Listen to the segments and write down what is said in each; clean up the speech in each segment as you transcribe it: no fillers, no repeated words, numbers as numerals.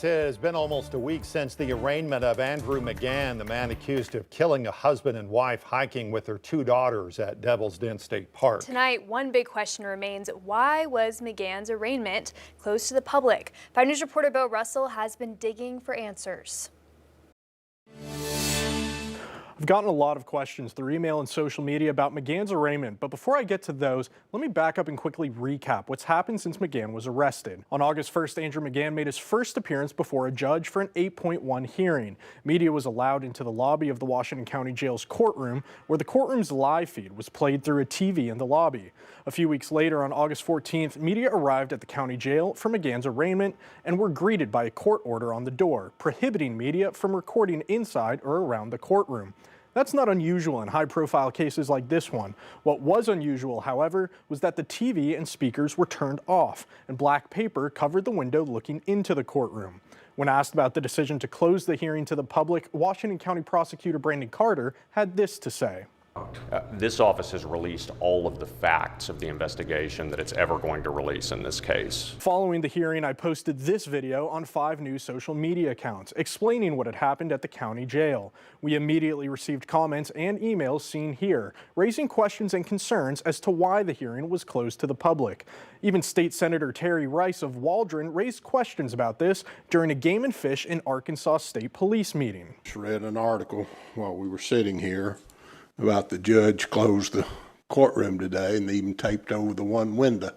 It has been almost a week since the arraignment of Andrew McGann, the man accused of killing a husband and wife hiking with their two daughters at Devil's Den State Park. Tonight, one big question remains: why was McGann's arraignment closed to the public? 5 News reporter Bo Russell has been digging for answers. I've gotten a lot of questions through email and social media about McGann's arraignment, but before I get to those, let me back up and quickly recap what's happened since McGann was arrested. On August 1st, Andrew McGann made his first appearance before a judge for an 8.1 hearing. Media was allowed into the lobby of the Washington County Jail's courtroom, where the courtroom's live feed was played through a TV in the lobby. A few weeks later, on August 14th, media arrived at the county jail for McGann's arraignment and were greeted by a court order on the door, prohibiting media from recording inside or around the courtroom. That's not unusual in high-profile cases like this one. What was unusual, however, was that the TV and speakers were turned off, and black paper covered the window looking into the courtroom. When asked about the decision to close the hearing to the public, Washington County Prosecutor Brandon Carter had this to say. This office has released all of the facts of the investigation that it's ever going to release in this case. Following the hearing, I posted this video on 5 News social media accounts explaining what had happened at the county jail. We immediately received comments and emails seen here, raising questions and concerns as to why the hearing was closed to the public. Even State Senator Terry Rice of Waldron raised questions about this during a Game and Fish in Arkansas State Police meeting. I read an article while we were sitting here about the judge closed the courtroom today and even taped over the one window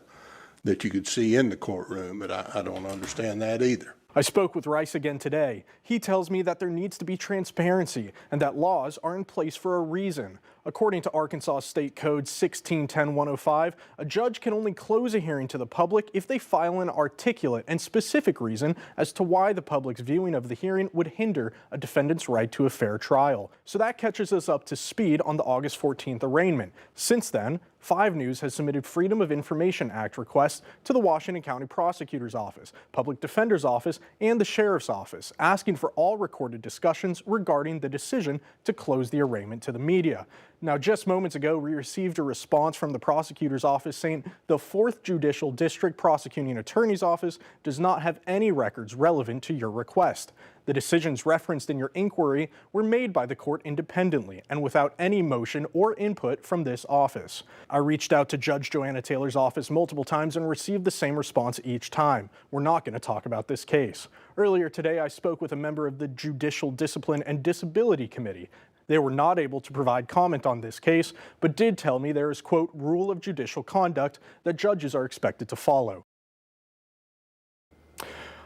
that you could see in the courtroom, but I don't understand that either. I spoke with Rice again today. He tells me that there needs to be transparency and that laws are in place for a reason. According to Arkansas State Code 1610-105, a judge can only close a hearing to the public if they file an articulate and specific reason as to why the public's viewing of the hearing would hinder a defendant's right to a fair trial. So that catches us up to speed on the August 14th arraignment. Since then, 5 News has submitted Freedom of Information Act requests to the Washington County Prosecutor's Office, Public Defender's Office, and the Sheriff's Office, asking for all recorded discussions regarding the decision to close the arraignment to the media. Now, just moments ago, we received a response from the prosecutor's office saying the 4th Judicial District Prosecuting Attorney's Office does not have any records relevant to your request. The decisions referenced in your inquiry were made by the court independently and without any motion or input from this office. I reached out to Judge Joanna Taylor's office multiple times and received the same response each time. We're not going to talk about this case. Earlier today, I spoke with a member of the Judicial Discipline and Disability Committee. They were not able to provide comment on this case, but did tell me there is, quote, rule of judicial conduct that judges are expected to follow.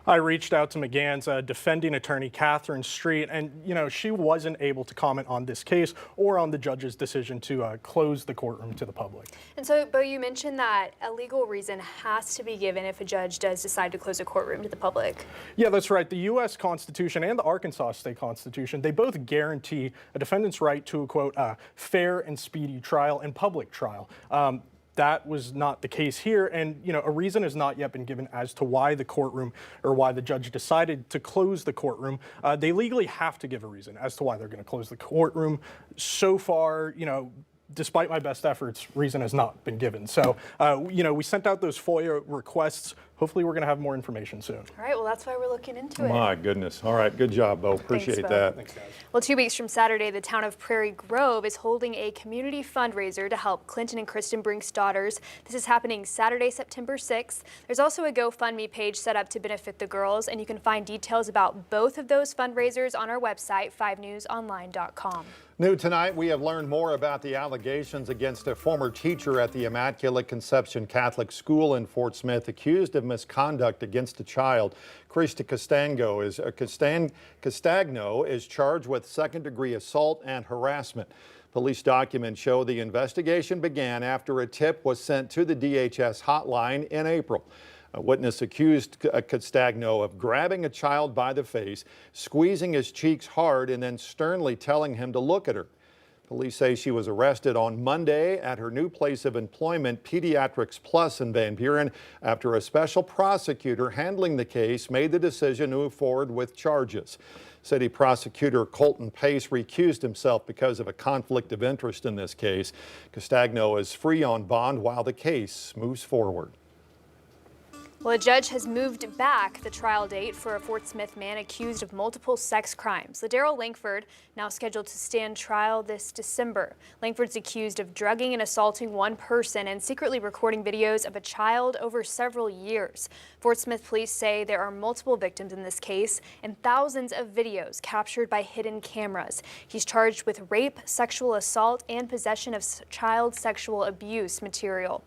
I reached out to McGann's defending attorney, Catherine Street, and she wasn't able to comment on this case or on the judge's decision to close the courtroom to the public. And so, Bo, you mentioned that a legal reason has to be given if a judge does decide to close a courtroom to the public. Yeah, that's right. The U.S. Constitution and the Arkansas State Constitution, they both guarantee a defendant's right to a, quote, fair and speedy trial and public trial. That was not the case here, and a reason has not yet been given as to why the courtroom or why the judge decided to close the courtroom. They legally have to give a reason as to why they're going to close the courtroom. So far, despite my best efforts, reason has not been given. So, we sent out those FOIA requests. Hopefully we're going to have more information soon. All right, well, that's why we're looking into it. My goodness. All right, good job, Bo. Appreciate Thanks, Bo. that. Thanks, guys. Well, 2 weeks from Saturday, the town of Prairie Grove is holding a community fundraiser to help Clinton and Kristen Brink's daughters. This is happening Saturday, September 6th. There's also a GoFundMe page set up to benefit the girls, and you can find details about both of those fundraisers on our website, 5newsonline.com. New tonight, we have learned more about the allegations against a former teacher at the Immaculate Conception Catholic School in Fort Smith accused of misconduct against a child. Krista Castagno is charged with second-degree assault and harassment. Police documents show the investigation began after a tip was sent to the DHS hotline in April. A witness accused Castagno of grabbing a child by the face, squeezing his cheeks hard, and then sternly telling him to look at her. Police say she was arrested on Monday at her new place of employment, Pediatrics Plus in Van Buren, after a special prosecutor handling the case made the decision to move forward with charges. City Prosecutor Colton Pace recused himself because of a conflict of interest in this case. Castagno is free on bond while the case moves forward. Well, a judge has moved back the trial date for a Fort Smith man accused of multiple sex crimes. LaDarryl Langford now scheduled to stand trial this December. Langford's accused of drugging and assaulting one person and secretly recording videos of a child over several years. Fort Smith police say there are multiple victims in this case and thousands of videos captured by hidden cameras. He's charged with rape, sexual assault, and possession of child sexual abuse material.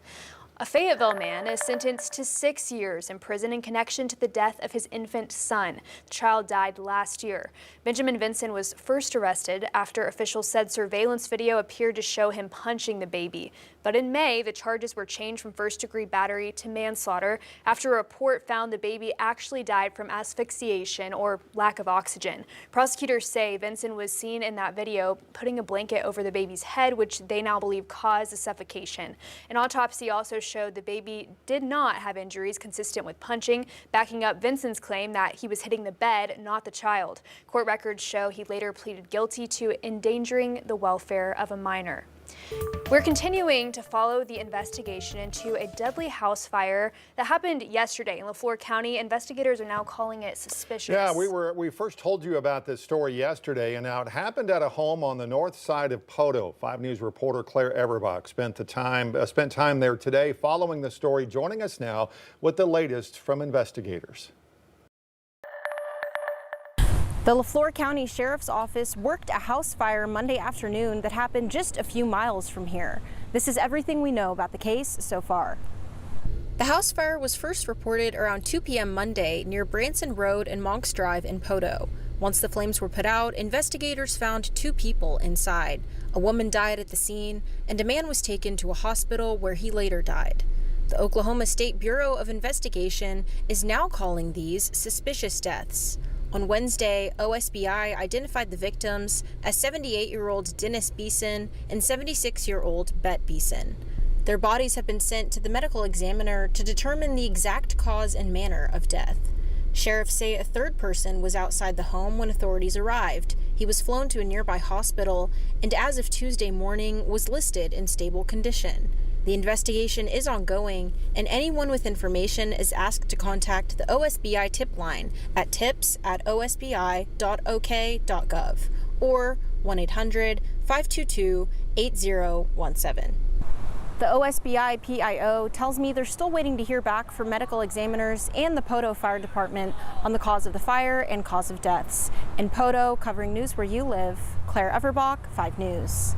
A Fayetteville man is sentenced to 6 years in prison in connection to the death of his infant son. The child died last year. Benjamin Vinson was first arrested after officials said surveillance video appeared to show him punching the baby. But in May, the charges were changed from first-degree battery to manslaughter after a report found the baby actually died from asphyxiation or lack of oxygen. Prosecutors say Vinson was seen in that video putting a blanket over the baby's head, which they now believe caused the suffocation. An autopsy also showed the baby did not have injuries consistent with punching, backing up Vinson's claim that he was hitting the bed, not the child. Court records show he later pleaded guilty to endangering the welfare of a minor. We're continuing to follow the investigation into a deadly house fire that happened yesterday in LaFleur County. Investigators are now calling it suspicious. Yeah, we first told you about this story yesterday, and now it happened at a home on the north side of Poteau. 5 News reporter Claire Everbach spent time there today following the story, joining us now with the latest from investigators. The LaFleur County Sheriff's Office worked a house fire Monday afternoon that happened just a few miles from here. This is everything we know about the case so far. The house fire was first reported around 2 p.m. Monday near Branson Road and Monks Drive in Poteau. Once the flames were put out, investigators found 2 people inside. A woman died at the scene, and a man was taken to a hospital where he later died. The Oklahoma State Bureau of Investigation is now calling these suspicious deaths. On Wednesday, OSBI identified the victims as 78-year-old Dennis Beeson and 76-year-old Bette Beeson. Their bodies have been sent to the medical examiner to determine the exact cause and manner of death. Sheriffs say a third person was outside the home when authorities arrived. He was flown to a nearby hospital and as of Tuesday morning was listed in stable condition. The investigation is ongoing, and anyone with information is asked to contact the OSBI tip line at tips@osbi.ok.gov or 1-800-522-8017. The OSBI PIO tells me they're still waiting to hear back from medical examiners and the Poteau Fire Department on the cause of the fire and cause of deaths. In Poteau, covering news where you live, Claire Everbach, 5 News.